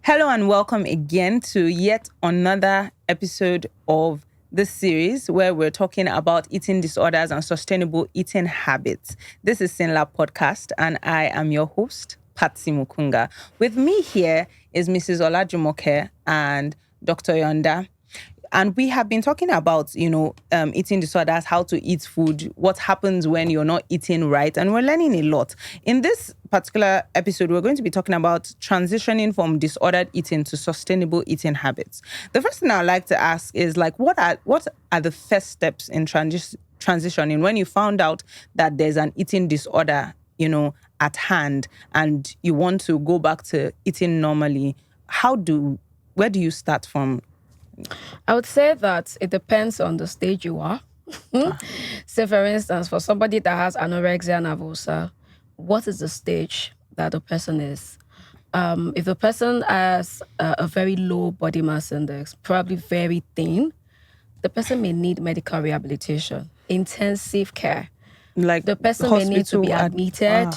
Hello and welcome again to yet another episode of this series where we're talking about eating disorders and sustainable eating habits. This is Synlab podcast and I am your host, Patsy Mokunga. With me here is Mrs. Olajumoke and Dr. Yonda. And we have been talking about, eating disorders, how to eat food, what happens when you're not eating right. And we're learning a lot. In this particular episode, we're going to be talking about transitioning from disordered eating to sustainable eating habits. The first thing I'd like to ask is, what are the first steps in transitioning when you found out that there's an eating disorder, at hand and you want to go back to eating normally? Where do you start from? I would say that it depends on the stage you are. So, for instance, for somebody that has anorexia nervosa, what is the stage that the person is? If the person has a very low body mass index, probably very thin, the person may need medical rehabilitation, intensive care. Like the person may need to be admitted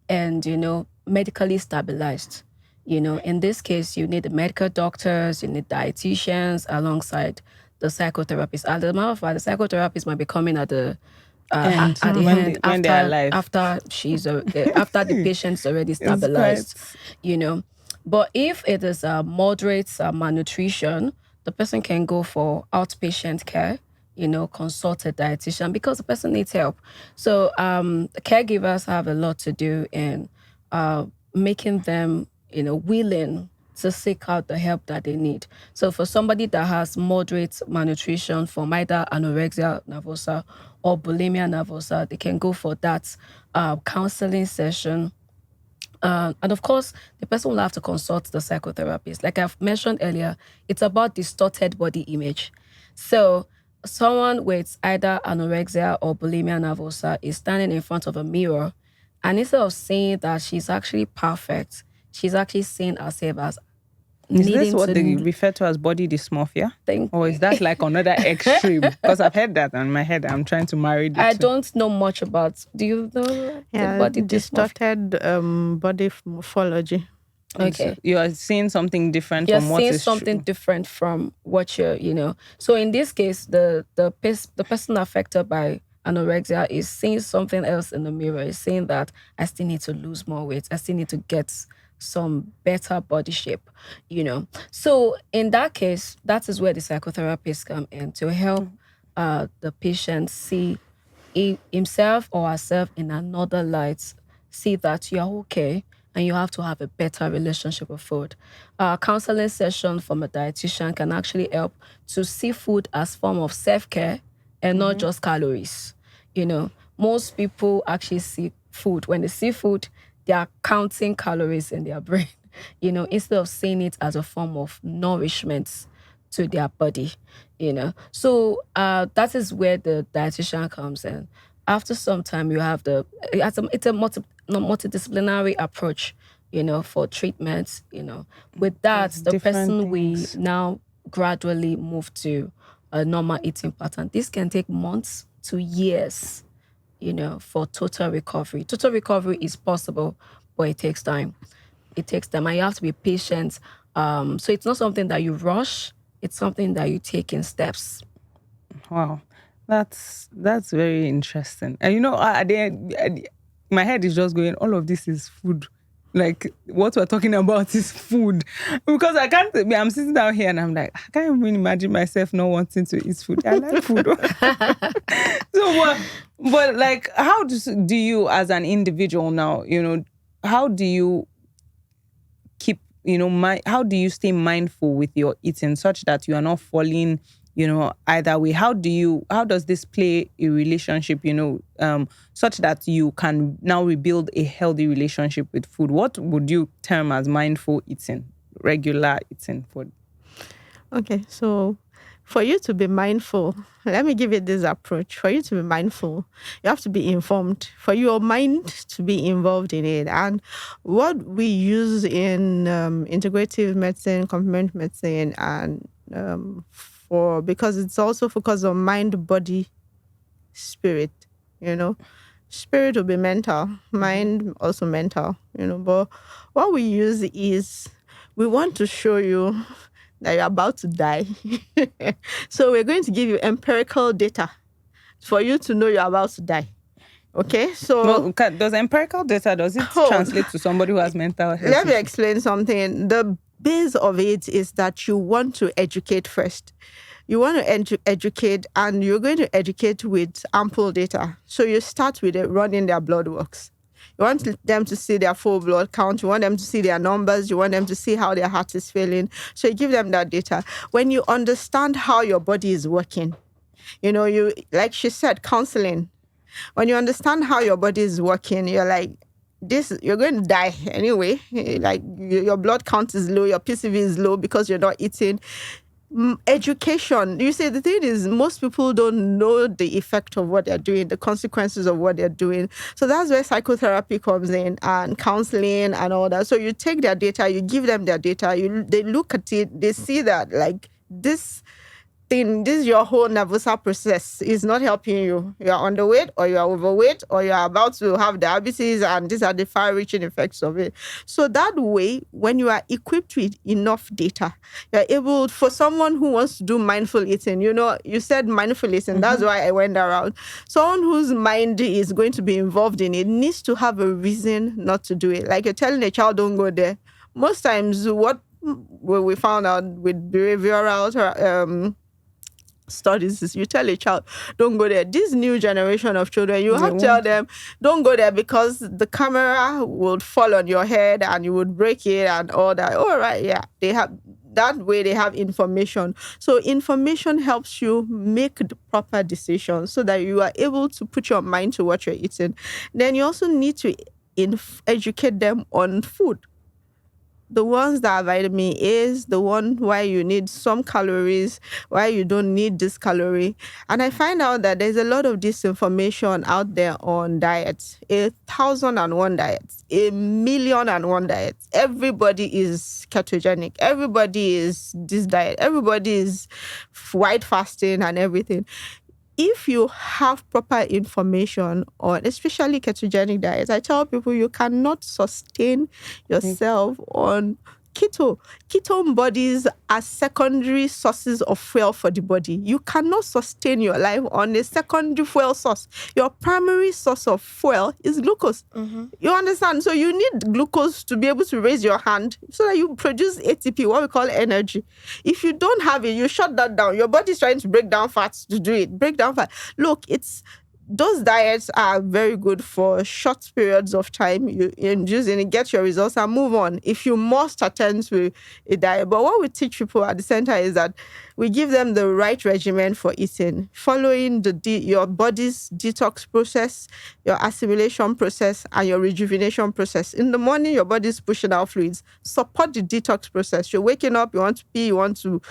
and, medically stabilized. In this case, you need the medical doctors, you need dietitians alongside the psychotherapist. As a matter of fact, the psychotherapist might be coming at the end when they're alive. after after the patient's already stabilized. But if it is a moderate malnutrition, the person can go for outpatient care. Consult a dietitian because the person needs help. So caregivers have a lot to do in making them willing to seek out the help that they need. So for somebody that has moderate malnutrition from either anorexia nervosa or bulimia nervosa, they can go for that counseling session. And of course, the person will have to consult the psychotherapist. Like I've mentioned earlier, it's about distorted body image. So someone with either anorexia or bulimia nervosa is standing in front of a mirror, and instead of saying that she's actually perfect, she's actually seeing herself as Is this what they refer to as body dysmorphia? Or is that like another extreme? Because I've heard that in my head. I'm trying to marry the two. I don't know much about. Do you know the body distorted body morphology? Okay. So you are seeing something different You're from what is seeing something true. different from what you're. So in this case, the person affected by anorexia is seeing something else in the mirror. Is saying that I still need to lose more weight. I still need to get some better body shape, So in that case, that is where the psychotherapists come in to help the patient see himself or herself in another light, see that you're okay and you have to have a better relationship with food. Counseling session from a dietitian can actually help to see food as form of self-care and not just calories. Most people actually see food. When they see food, they are counting calories in their brain, instead of seeing it as a form of nourishment to their body, So that is where the dietitian comes in. After some time, you have it's a multidisciplinary approach, for treatment, With that, the person we now gradually move to a normal eating pattern. This can take months to years, for total recovery. Total recovery is possible, but it takes time. It takes time, and you have to be patient. So it's not something that you rush. It's something that you take in steps. Wow, that's very interesting. And my head is just going, all of this is food. Like what we're talking about is food, because I'm sitting down here and I'm like, I can't even imagine myself not wanting to eat food. I like food. So, but like, how do you as an individual now, how do you keep, how do you stay mindful with your eating such that you are not falling, either way? How does this play a relationship, such that you can now rebuild a healthy relationship with food? What would you term as mindful eating, regular eating food? Okay, so for you to be mindful, let me give you this approach. For you to be mindful, you have to be informed. For your mind to be involved in it. And what we use in integrative medicine, complementary medicine, and because it's also focused on mind, body, spirit, Spirit will be mental, mind also mental, But what we use is we want to show you that you're about to die. So we're going to give you empirical data for you to know you're about to die. Okay, so does empirical data, does it translate to somebody who has mental health? Let me explain something. The base of it is that you want to educate first. You want to educate, and you're going to educate with ample data. So you start with running their blood works. You want them to see their full blood count. You want them to see their numbers. You want them to see how their heart is feeling. So you give them that data. When you understand how your body is working, you, like she said, counseling. When you understand how your body is working, you're like, you're going to die anyway. Like your blood count is low, your PCV is low because you're not eating. Education. You see, the thing is, most people don't know the effect of what they're doing, the consequences of what they're doing. So that's where psychotherapy comes in, and counseling and all that. So you take their data, you give them their data, they look at it, they see that like this is your whole nervosa process is not helping you. You are underweight, or you are overweight, or you are about to have diabetes, and these are the far-reaching effects of it. So that way, when you are equipped with enough data, you're able, for someone who wants to do mindful eating, you said mindful eating, that's why I went around. Someone whose mind is going to be involved in it needs to have a reason not to do it. Like you're telling a child, don't go there. Most times, what we found out with behavioral studies is you tell a child, don't go there. This new generation of children, you have to tell them, don't go there because the camera would fall on your head and you would break it and all that. All right, yeah. They have that way, they have information. So information helps you make the proper decisions so that you are able to put your mind to what you're eating. Then you also need to educate them on food. The ones that are vitamin A's, the one why you need some calories, why you don't need this calorie. And I find out that there's a lot of disinformation out there on diets. 1,001 diets, 1,000,001 diets. Everybody is ketogenic. Everybody is this diet. Everybody is white fasting and everything. If you have proper information on, especially ketogenic diets, I tell people you cannot sustain yourself on keto. Ketone bodies are secondary sources of fuel for the body. You cannot sustain your life on a secondary fuel source. Your primary source of fuel is glucose. You understand? So you need glucose to be able to raise your hand so that you produce ATP, what we call energy. If you don't have it, you shut that down. Your body's trying to break down fats to do it. Break down fat. Look, those diets are very good for short periods of time. You induce and get your results and move on if you must attend to a diet. But what we teach people at the center is that we give them the right regimen for eating, following your body's detox process, your assimilation process, and your rejuvenation process. In the morning, your body's pushing out fluids. Support the detox process. You're waking up, you want to pee, you want to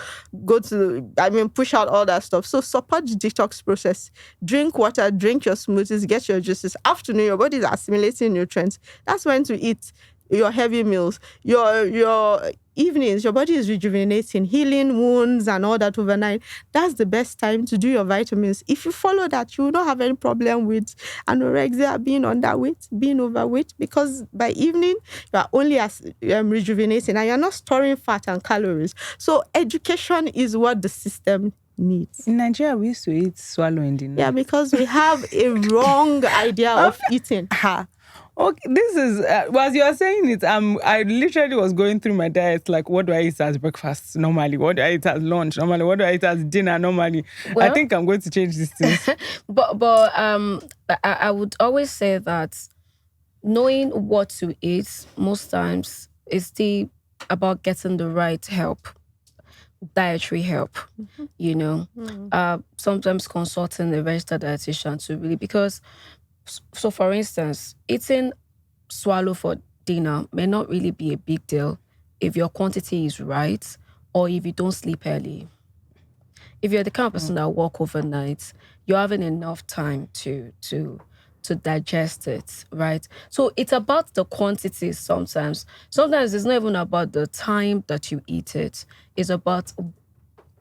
push out all that stuff. So support the detox process. Drink water, drink your smoothies, get your juices. Afternoon, your body is assimilating nutrients. That's when to eat your heavy meals. Your evenings, your body is rejuvenating, healing wounds and all that overnight. That's the best time to do your vitamins. If you follow that, you will not have any problem with anorexia, being underweight, being overweight, because by evening, you are only rejuvenating and you're not storing fat and calories. So education is what the system needs. In Nigeria, we used to eat swallow in the night. Yeah, because we have a wrong idea of eating. Okay, this is as you are saying it, I literally was going through my diet, like what do I eat as breakfast normally, what do I eat as lunch normally, what do I eat as dinner normally. Well, I think I'm going to change these things. but I would always say that knowing what to eat most times is still about getting the right help. Dietary help, sometimes consulting a registered dietitian to really, because so for instance, eating swallow for dinner may not really be a big deal if your quantity is right or if you don't sleep early. If you're the kind of person that work overnight, you're having enough time to digest it, right? So it's about the quantity sometimes. Sometimes it's not even about the time that you eat it. It's about,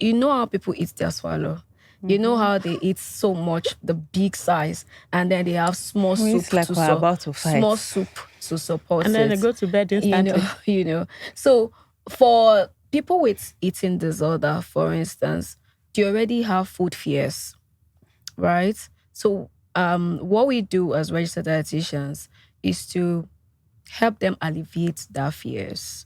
how people eat their swallow. You know how they eat so much, the big size, and then they have small soup It's like to we're about to small fight. soup to support And then it. they go to bed you instantly. know, So for people with eating disorder, for instance, they already have food fears, right? So what we do as registered dietitians is to help them alleviate their fears.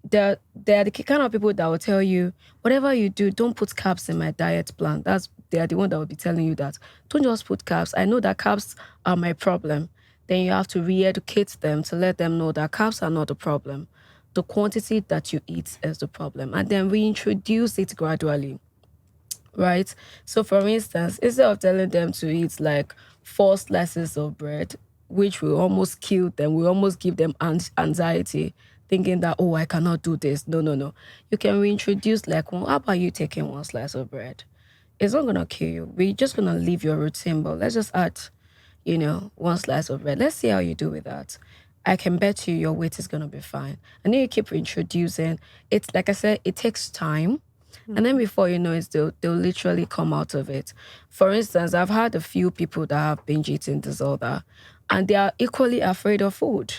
They're the kind of people that will tell you, whatever you do, don't put carbs in my diet plan. They are the one that will be telling you that. Don't just put carbs. I know that carbs are my problem. Then you have to re-educate them to let them know that carbs are not the problem. The quantity that you eat is the problem. And then reintroduce it gradually. Right? So for instance, instead of telling them to eat like 4 slices of bread, which will almost kill them, will almost give them anxiety, thinking that, oh, I cannot do this. No, no, no. You can reintroduce like, well, how about you taking 1 slice of bread? It's not gonna kill you. We're just gonna leave your routine, but let's just add, 1 slice of bread. Let's see how you do with that. I can bet you your weight is gonna be fine. And then you keep reintroducing. It's like I said, it takes time. And then before you know it, they'll literally come out of it. For instance, I've had a few people that have binge eating disorder, and they are equally afraid of food.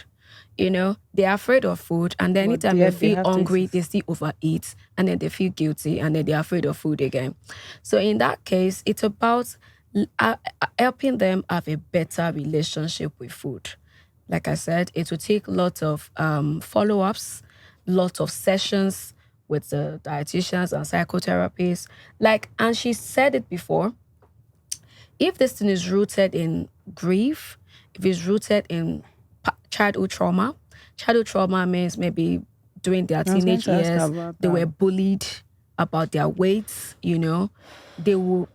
They're afraid of food, and then anytime they yet they feel have to hungry, eat. they still overeat, and then they feel guilty, and then they're afraid of food again. So in that case, it's about helping them have a better relationship with food. Like I said, it will take lots of follow-ups, lots of sessions with the dietitians and psychotherapists. And she said it before, if this thing is rooted in grief, if it's rooted in childhood trauma means maybe during their I was going teenage to ask years, about they that. were bullied about their weights, they will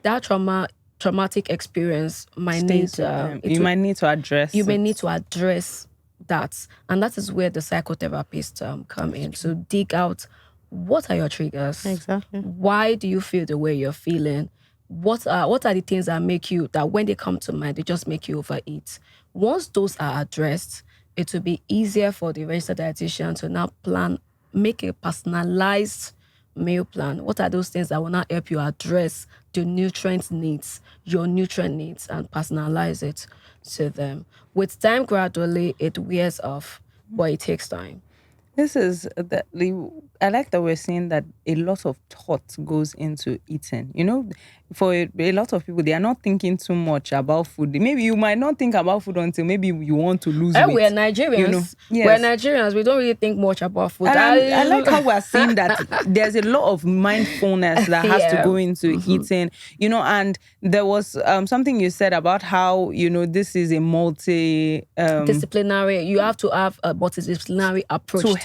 that traumatic experience might need Stays with them. You might need to address you may it. need to address that. And that is where the psychotherapists come in to dig out, what are your triggers? Exactly. Why do you feel the way you're feeling? What are the things that make you, that when they come to mind, they just make you overeat? Once those are addressed, it will be easier for the registered dietitian to now make a personalized meal plan. What are those things that will not help you address your nutrient needs, and personalize it to them? With time, gradually, it wears off, but it takes time. This is I like that we're seeing that a lot of thought goes into eating. For a lot of people, they are not thinking too much about food. Maybe you might not think about food until maybe you want to lose weight. We're Nigerians. Yes. We're Nigerians. We don't really think much about food. And I like how we're seeing that there's a lot of mindfulness that has to go into eating. And there was something you said about how this is a disciplinary. You have to have a multidisciplinary approach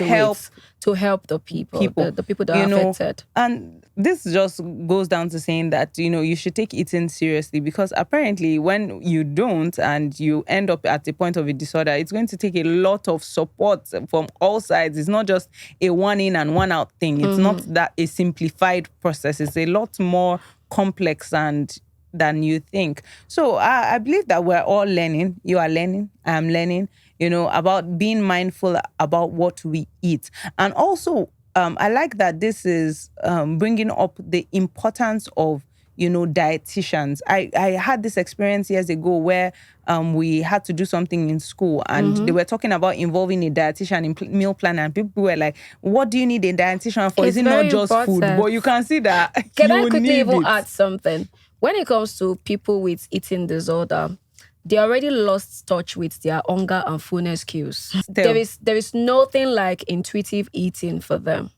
to help the people the people that are affected. And this just goes down to saying that you should take eating seriously, because apparently when you don't and you end up at the point of a disorder, it's going to take a lot of support from all sides. It's not just a one in and one out thing. It's not that a simplified process. It's a lot more complex than you think. So I believe that we're all learning. You are learning. I am learning, about being mindful about what we eat. And also, I like that this is bringing up the importance of, dietitians. I had this experience years ago where we had to do something in school, and they were talking about involving a dietitian in meal plan, and people were like, what do you need a dietitian for? It's Is it not very just food? important. But you can see that Can I you quickly need even it. add something? When it comes to people with eating disorder, they already lost touch with their hunger and fullness cues. There is nothing like intuitive eating for them.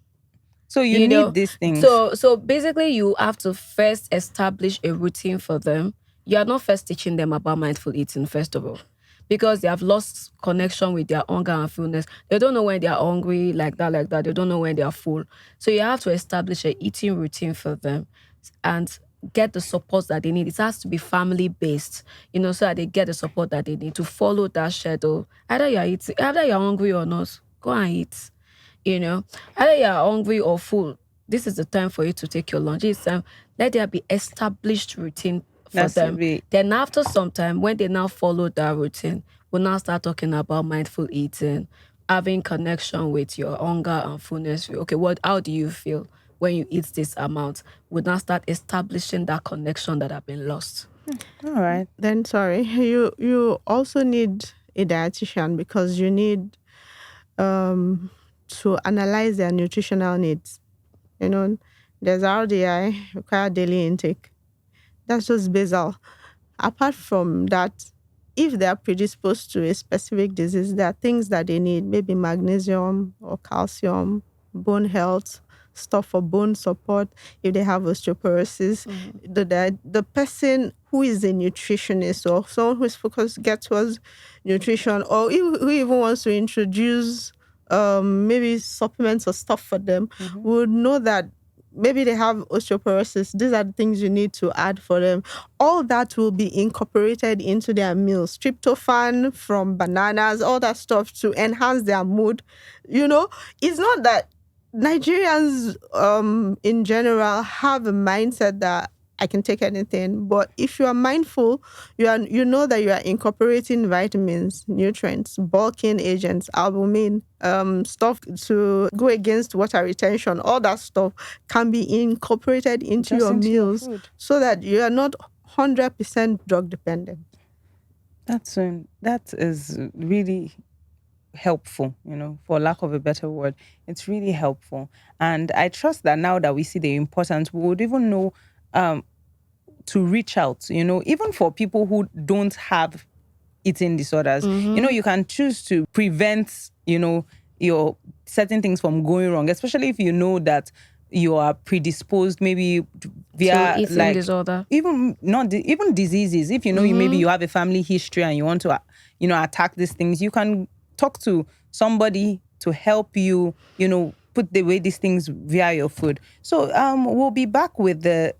So you need these things. So basically, you have to first establish a routine for them. You are not first teaching them about mindful eating, first of all, because they have lost connection with their hunger and fullness. They don't know when they are hungry, like that. They don't know when they are full. So you have to establish an eating routine for them and get the support that they need. It has to be family-based, so that they get the support that they need to follow that schedule. Either you're hungry or not, go and eat. Either you're hungry or full, this is the time for you to take your lunch. It's time. Let there be established routine for them. Then after some time, when they now follow that routine, we'll now start talking about mindful eating, having connection with your hunger and fullness. Okay, how do you feel when you eat this amount, would now start establishing that connection that have been lost. All right. Then sorry, you also need a dietitian because you need to analyze their nutritional needs. You know, there's RDI, required daily intake. That's just basal. Apart from that, if they are predisposed to a specific disease, there are things that they need, maybe magnesium or calcium, bone health, stuff for bone support. If they have osteoporosis, the person who is a nutritionist or someone who is focused get towards nutrition, or who even wants to introduce maybe supplements or stuff for them, would know that maybe they have osteoporosis. These are the things you need to add for them. All that will be incorporated into their meals. Tryptophan from bananas, all that stuff to enhance their mood. You know, it's not that Nigerians in general have a mindset that I can take anything. But if you are mindful, you know that you are incorporating vitamins, nutrients, bulking agents, albumin, stuff to go against water retention. All that stuff can be incorporated into your meals so that you are not 100% drug dependent. That is really helpful, for lack of a better word. It's really helpful. And I trust that now that we see the importance, we would even know to reach out, even for people who don't have eating disorders. You can choose to prevent, your certain things from going wrong, especially if you know that you are predisposed maybe via eating disorder. Even even diseases. If maybe you have a family history and you want to, attack these things, you can talk to somebody to help you, put away these things via your food. So we'll be back with the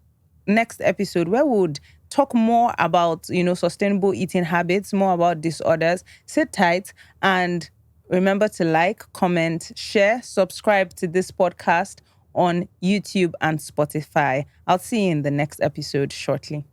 next episode where we would talk more about, sustainable eating habits, more about disorders. Sit tight and remember to like, comment, share, subscribe to this podcast on YouTube and Spotify. I'll see you in the next episode shortly.